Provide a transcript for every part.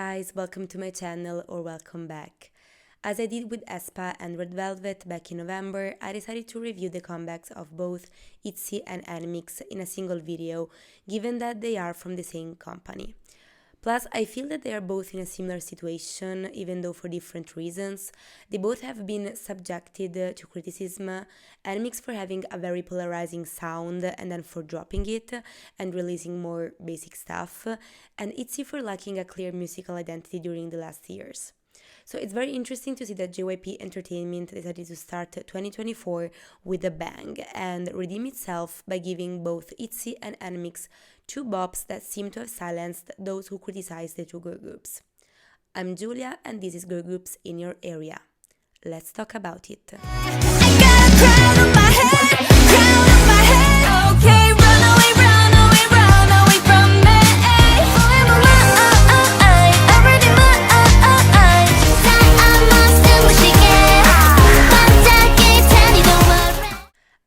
guys, welcome to my channel or welcome back. As I did with aespa and Red Velvet back in November, I decided to review the comebacks of both ITZY and NMIXX in a single video, given that they are from the same company. Plus, I feel that they are both in a similar situation, even though for different reasons. They both have been subjected to criticism, NMIXX for having a very polarizing sound and then for dropping it and releasing more basic stuff, and ITZY for lacking a clear musical identity during the last years. So it's very interesting to see that JYP Entertainment decided to start 2024 with a bang and redeem itself by giving both ITZY and NMIXX two bops that seem to have silenced those who criticize the two girl groups. I'm Julia and this is Girl Groups in Your Area. Let's talk about it.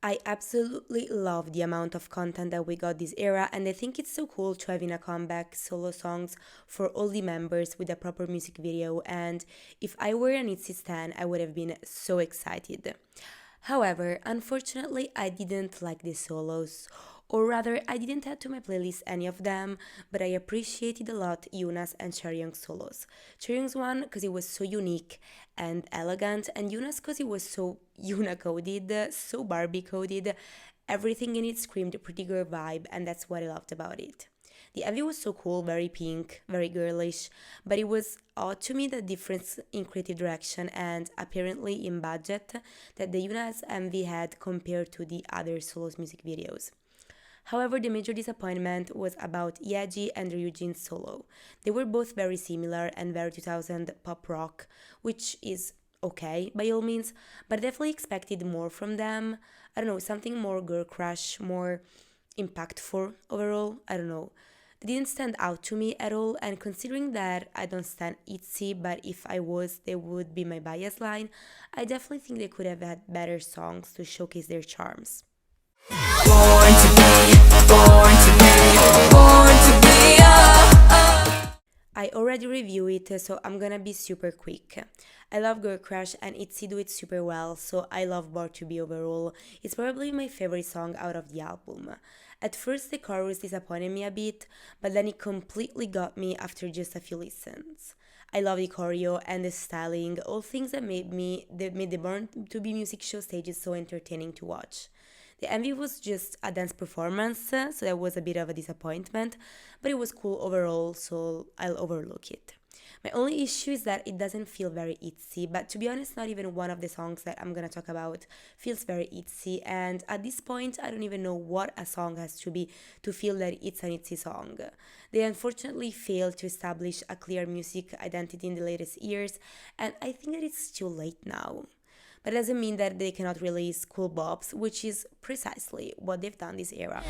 I absolutely love the amount of content that we got this era, and I think it's so cool to have in a comeback solo songs for all the members with a proper music video, and if I were an ITZY stan, I would have been so excited. However, unfortunately, I didn't like the solos, or rather, I didn't add to my playlist any of them, but I appreciated a lot Yuna's and Chaeryeong's solos. Chaeryeong's one because it was so unique and elegant, and Yuna's because it was so Yuna-coded, so Barbie-coded. Everything in it screamed pretty girl vibe, and that's what I loved about it. The MV was so cool, very pink, very girlish, but it was odd to me the difference in creative direction and apparently in budget that the Yuna's MV had compared to the other solos music videos. However, the major disappointment was about Yeji and Ryujin's solo. They were both very similar and very 2000 pop rock, which is okay by all means, but I definitely expected more from them. I don't know, something more girl crush, more impactful overall. I don't know. They didn't stand out to me at all, and considering that I don't stand ITZY, but if I was, they would be my bias line, I definitely think they could have had better songs to showcase their charms. I already reviewed it, so I'm gonna be super quick. I love Girl Crush and ITZY do it super well, so I love Born to Be overall. It's probably my favorite song out of the album. At first the chorus disappointed me a bit, but then it completely got me after just a few listens. I love the choreo and the styling, all things that made the Born to Be music show stages so entertaining to watch. The MV was just a dance performance, so that was a bit of a disappointment, but it was cool overall, so I'll overlook it. My only issue is that it doesn't feel very ITZY, but to be honest, not even one of the songs that I'm gonna talk about feels very ITZY, and at this point, I don't even know what a song has to be to feel that it's an ITZY song. They unfortunately failed to establish a clear music identity in the latest years, and I think that it's too late now. But it doesn't mean that they cannot release cool bops, which is precisely what they've done this era.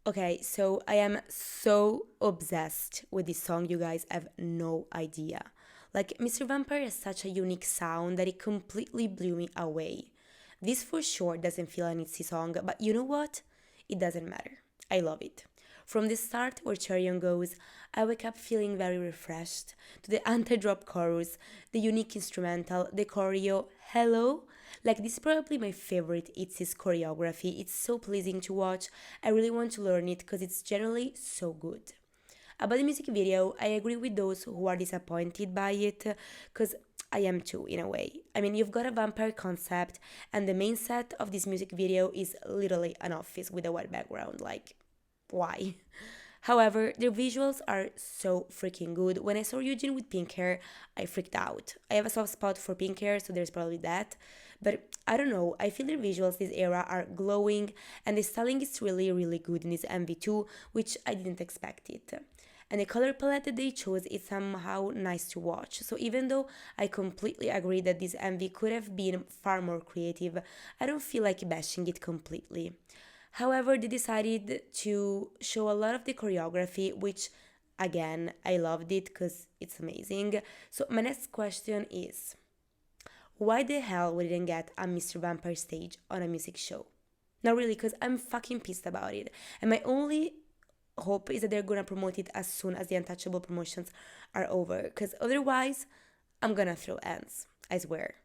Okay, so I am so obsessed with this song, you guys have no idea. Like, Mr. Vampire has such a unique sound that it completely blew me away. This for sure doesn't feel an ITZY song, but you know what? It doesn't matter. I love it. From the start where Chaeryeong goes, I wake up feeling very refreshed, to the anti-drop chorus, the unique instrumental, the choreo, hello? Like, this is probably my favorite ITZY's choreography. It's so pleasing to watch. I really want to learn it because it's generally so good. About the music video, I agree with those who are disappointed by it, because I am too, in a way. I mean, you've got a vampire concept, and the main set of this music video is literally an office with a white background, like, why? However, their visuals are so freaking good. When I saw Ryujin with pink hair, I freaked out. I have a soft spot for pink hair, so there's probably that. But I don't know, I feel their visuals this era are glowing, and the styling is really, really good in this MV too, which I didn't expect it. And the color palette that they chose is somehow nice to watch. So even though I completely agree that this MV could have been far more creative, I don't feel like bashing it completely. However, they decided to show a lot of the choreography, which, again, I loved it because it's amazing. So my next question is, why the hell we didn't get a Mr. Vampire stage on a music show? Not really, because I'm fucking pissed about it. And my only hope is that they're gonna promote it as soon as the Untouchable promotions are over, because otherwise I'm gonna throw hands, I swear.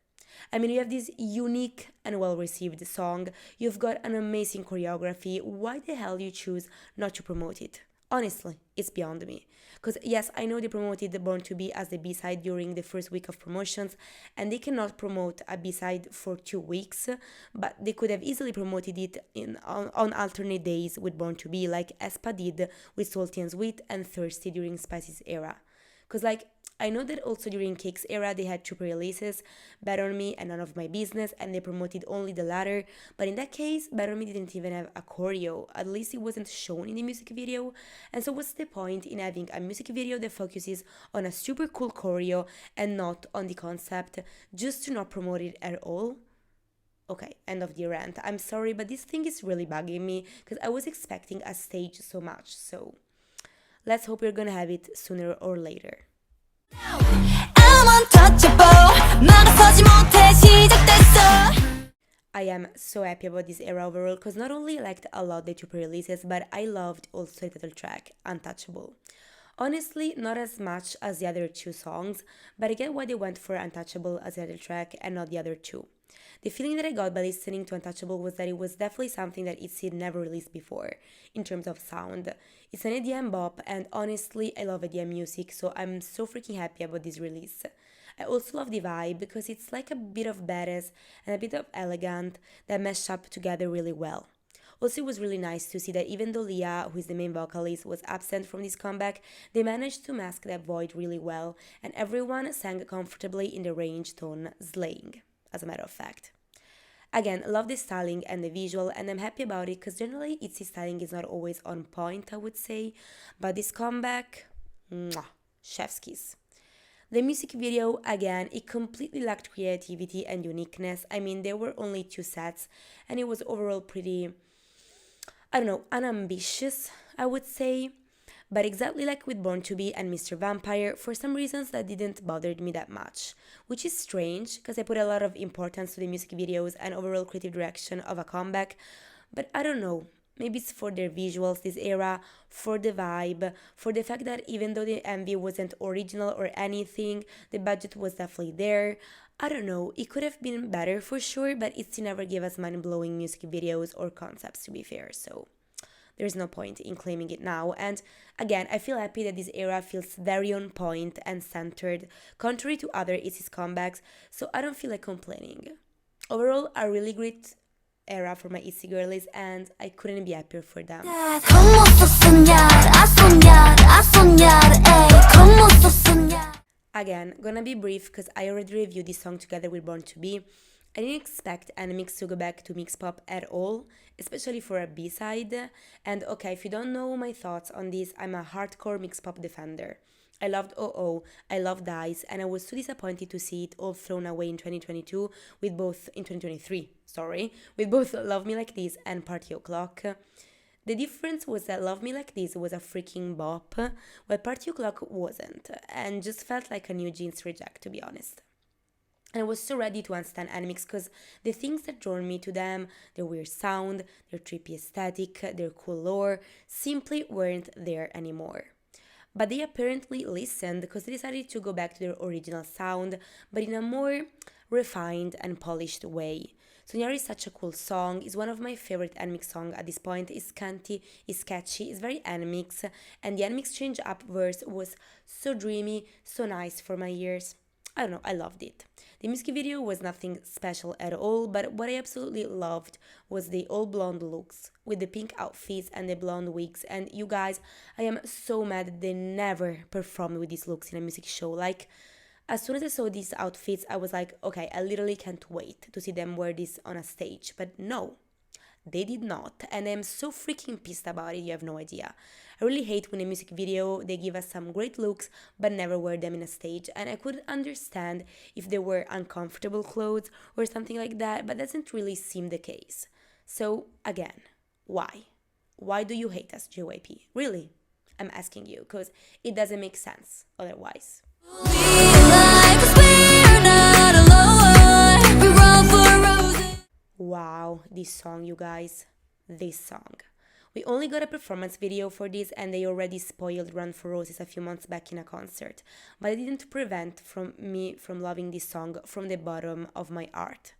I mean, you have this unique and well-received song, you've got an amazing choreography, why the hell you choose not to promote it? Honestly, it's beyond me. Because yes, I know they promoted Born to Be as the B-side during the first week of promotions, and they cannot promote a B-side for 2 weeks, but they could have easily promoted it on alternate days with Born to Be, like aespa did with Salty and Sweet and Thirsty during Spice's era. Because like, I know that also during Cake's era they had 2 pre-releases, Bad On Me and None of My Business, and they promoted only the latter, but in that case, Bad On Me didn't even have a choreo, at least it wasn't shown in the music video, and so what's the point in having a music video that focuses on a super cool choreo and not on the concept, just to not promote it at all? Okay, end of the rant. I'm sorry, but this thing is really bugging me, because I was expecting a stage so much, so let's hope we're gonna have it sooner or later. I'm untouchable. 막아서지 못해 시작됐어. I am so happy about this era overall, because not only I liked a lot the 2 pre-releases, but I loved also the title track, Untouchable. Honestly, not as much as the other 2 songs, but I get why they went for Untouchable as the title track and not the other 2. The feeling that I got by listening to Untouchable was that it was definitely something that ITZY never released before, in terms of sound. It's an EDM bop, and honestly, I love EDM music, so I'm so freaking happy about this release. I also love the vibe, because it's like a bit of badass and a bit of elegant that mesh up together really well. Also, it was really nice to see that even though Leah, who is the main vocalist, was absent from this comeback, they managed to mask that void really well, and everyone sang comfortably in the range tone, slaying, as a matter of fact. Again, love the styling and the visual, and I'm happy about it, because generally ITZY styling is not always on point, I would say, but this comeback, mwah, chef's kiss. The music video, again, it completely lacked creativity and uniqueness. I mean, there were only 2 sets, and it was overall pretty, I don't know, unambitious, I would say. But exactly like with Born to Be and Mr. Vampire, for some reasons that didn't bother me that much. Which is strange, because I put a lot of importance to the music videos and overall creative direction of a comeback. But I don't know, maybe it's for their visuals this era, for the vibe, for the fact that even though the MV wasn't original or anything, the budget was definitely there. I don't know, it could have been better for sure, but it still never gave us mind-blowing music videos or concepts, to be fair, so there's no point in claiming it now. And again, I feel happy that this era feels very on point and centered, contrary to other ITZY's comebacks, so I don't feel like complaining. Overall, a really great era for my ITZY girlies, and I couldn't be happier for them. Again, gonna be brief because I already reviewed this song together with Born to Be. I didn't expect NMIXX to go back to mix pop at all, especially for a B-side. And okay, if you don't know my thoughts on this, I'm a hardcore mix pop defender. I loved OO, I loved Dice, and I was so disappointed to see it all thrown away in 2022 with both, in 2023, sorry, with both Love Me Like This and Party O'Clock. The difference was that Love Me Like This was a freaking bop, while Party O'Clock wasn't, and just felt like a new Jeans reject, to be honest. And I was so ready to unstand NMIXX because the things that drew me to them, their weird sound, their trippy aesthetic, their cool lore, simply weren't there anymore. But they apparently listened because they decided to go back to their original sound, but in a more refined and polished way. Sognare is such a cool song, it's one of my favorite NMIXX songs at this point, it's canty, it's catchy, it's very NMIXX, and the NMIXX change up verse was so dreamy, so nice for my ears. I don't know, I loved it. The music video was nothing special at all, but what I absolutely loved was the all blonde looks, with the pink outfits and the blonde wigs, and you guys, I am so mad that they never performed with these looks in a music show. Like, as soon as I saw these outfits, I was like, okay, I literally can't wait to see them wear this on a stage, but no. They did not, and I'm so freaking pissed about it, you have no idea. I really hate when in a music video they give us some great looks but never wear them in a stage, and I could understand if they were uncomfortable clothes or something like that, but that doesn't really seem the case. So, again, why? Why do you hate us, JYP? Really? I'm asking you, because it doesn't make sense otherwise. Wow, this song, you guys. This song. We only got a performance video for this and they already spoiled Run for Roses a few months back in a concert. But it didn't prevent from me from loving this song from the bottom of my heart.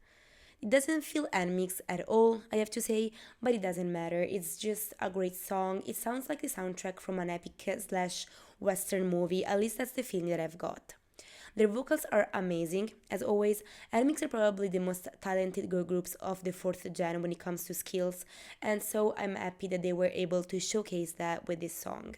It doesn't feel NMIXX at all, I have to say, but it doesn't matter. It's just a great song. It sounds like the soundtrack from an epic slash western movie, at least that's the feeling that I've got. Their vocals are amazing, as always. NMIXX are probably the most talented girl groups of the fourth gen when it comes to skills, and so I'm happy that they were able to showcase that with this song.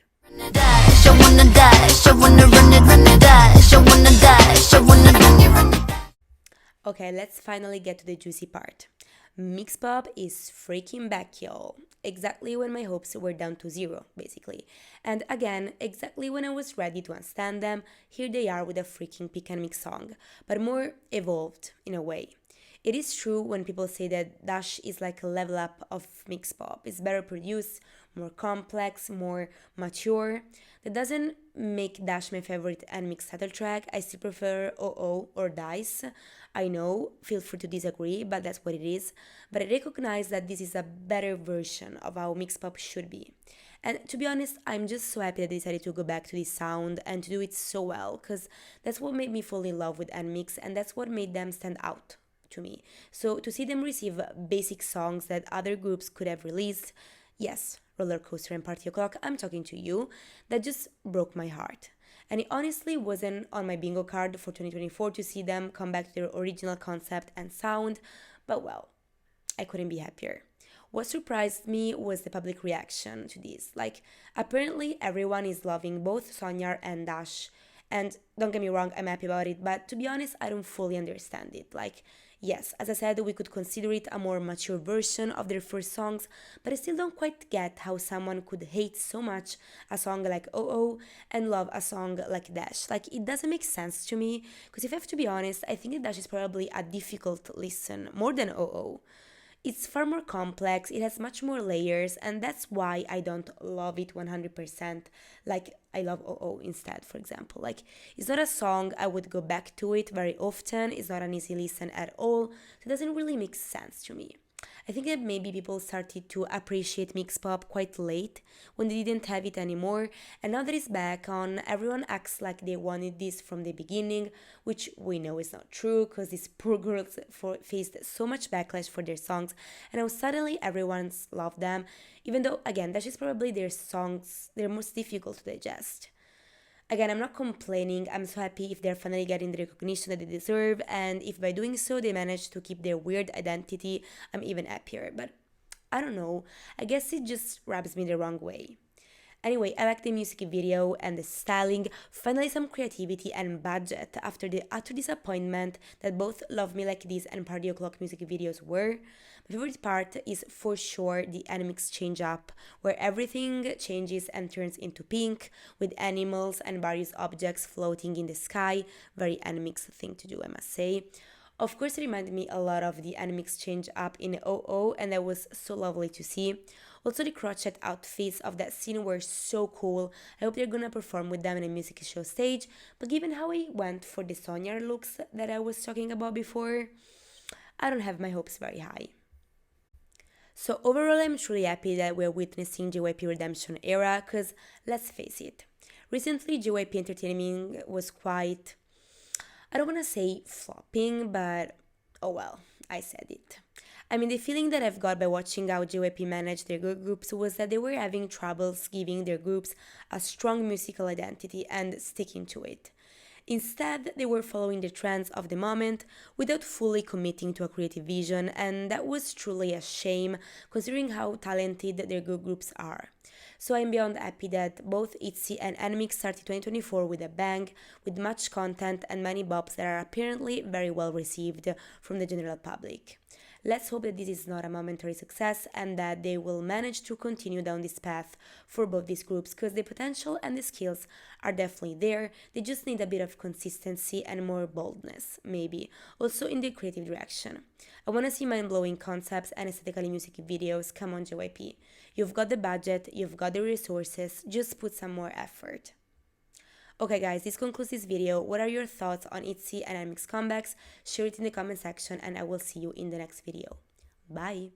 Okay, let's finally get to the juicy part. Mix Pop is freaking back, y'all. Exactly when my hopes were down to zero, basically. And again, exactly when I was ready to unstand them, here they are with a freaking pick and mix song, but more evolved in a way. It is true when people say that Dash is like a level up of mix pop. It's better produced, more complex, more mature. That doesn't make Dash my favorite and mix title track. I still prefer OO or Dice. I know, feel free to disagree, but that's what it is. But I recognize that this is a better version of how mix pop should be. And to be honest, I'm just so happy that they decided to go back to this sound and to do it so well, because that's what made me fall in love with NMIXX and that's what made them stand out to me. So to see them receive basic songs that other groups could have released, yes, Roller Coaster and Party O'Clock, I'm talking to you, that just broke my heart. And it honestly wasn't on my bingo card for 2024 to see them come back to their original concept and sound, but well, I couldn't be happier. What surprised me was the public reaction to this. Like, apparently everyone is loving both Sonyar and Dash. And don't get me wrong, I'm happy about it, but to be honest, I don't fully understand it. Like, yes, as I said, we could consider it a more mature version of their first songs, but I still don't quite get how someone could hate so much a song like OO and love a song like Dash. Like, it doesn't make sense to me, because if I have to be honest, I think that Dash is probably a difficult listen, more than OO. It's far more complex, it has much more layers, and that's why I don't love it 100%. Like, I love OO instead, for example. Like, it's not a song I would go back to it very often, it's not an easy listen at all, so it doesn't really make sense to me. I think that maybe people started to appreciate mix pop quite late when they didn't have it anymore, and now that it's back on, everyone acts like they wanted this from the beginning, which we know is not true because these poor girls faced so much backlash for their songs, and now suddenly everyone's loved them, even though again that is probably their songs they're most difficult to digest. Again, I'm not complaining. I'm so happy if they're finally getting the recognition that they deserve, and if by doing so they manage to keep their weird identity, I'm even happier. But I don't know, I guess it just rubs me the wrong way. Anyway, I like the music video and the styling, finally some creativity and budget after the utter disappointment that both Love Me Like This and Party O'Clock music videos were. My favorite part is for sure the NMIXX change up, where everything changes and turns into pink, with animals and various objects floating in the sky. Very NMIXX thing to do, I must say. Of course, it reminded me a lot of the NMIXX change up in OO, and that was so lovely to see. Also, the crochet outfits of that scene were so cool. I hope they're gonna perform with them in a music show stage, but given how I went for the Sonya looks that I was talking about before, I don't have my hopes very high. So overall, I'm truly happy that we're witnessing JYP redemption era, cause let's face it, recently JYP entertainment was quite, I don't wanna say flopping, but oh well, I said it. I mean, the feeling that I've got by watching how JYP managed their girl groups was that they were having troubles giving their groups a strong musical identity and sticking to it. Instead, they were following the trends of the moment without fully committing to a creative vision, and that was truly a shame considering how talented their girl groups are. So I'm beyond happy that both ITZY and NMIXX started 2024 with a bang, with much content and many bops that are apparently very well received from the general public. Let's hope that this is not a momentary success and that they will manage to continue down this path for both these groups, because the potential and the skills are definitely there. They just need a bit of consistency and more boldness, maybe, also in the creative direction. I want to see mind-blowing concepts and aesthetically music videos. Come on, JYP. You've got the budget, you've got the resources, just put some more effort. Okay guys, this concludes this video. What are your thoughts on ITZY and NMIXX comebacks? Share it in the comment section and I will see you in the next video. Bye!